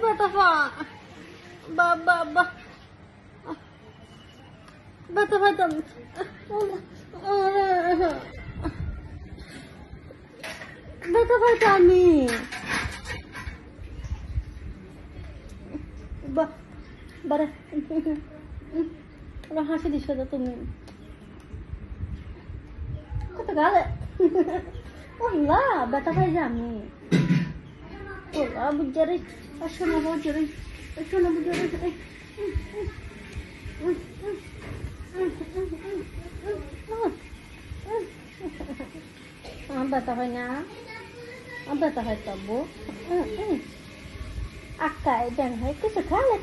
ব্যথা পা ব্যথা পাইতাম ব্যথা পাইতাম আমি বারে হাসি দিস তুমি কত গালে ওলা ব্যথা পাই যে আমি ওলা বুঝারে শোনা বুঝারে শোনা বুঝারে ব্যথা হয় না ব্যথা হয় তবু আকাই ব্যাং হয় কিছু খালে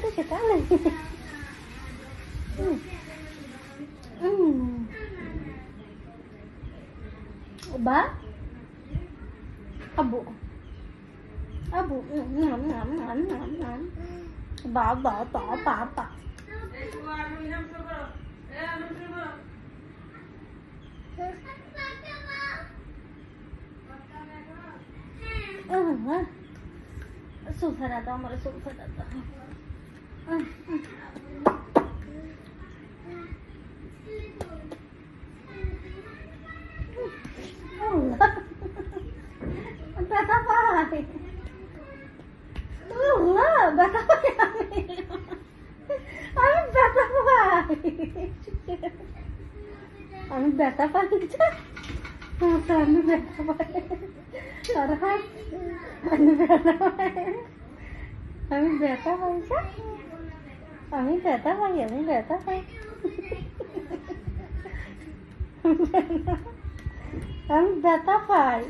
ba abu ba sultan ada amar sultan ada ব্যথা পাই ব্যথা পাই আমি ব্যথা পাই আমি ব্যথা পাই আমি ব্যথা পাই আমি ব্যথা পাই আমি ব্যথা পাই আমি ব্যথা পাই আমি ব্যথা পাই আমি ব্যথা পাই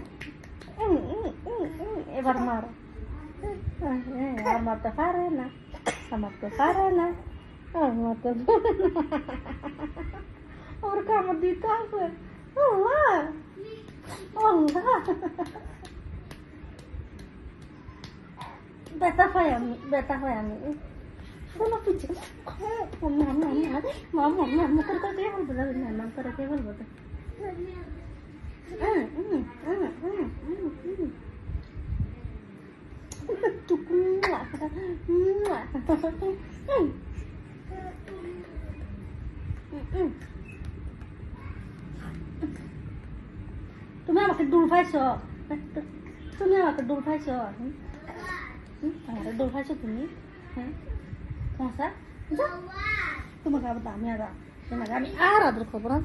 এবার মারো আমার তো পারে না আমার তো পারে না আমার তো ওর কামড় দিতে হবে ব্যথা পাই আমি ব্যথা পাই আমি শোনো পিছিয়ে মাম করে কে বলবো মাম করে কে বলবো তুমি আমাকে দূর পাইছ তুমি আমাকে দূর পাইছ আমাকে দূর পাইছ তুমি হ্যাঁ তোমাকে আবার আমি আর তোমাকে আমি আর আদর করবো না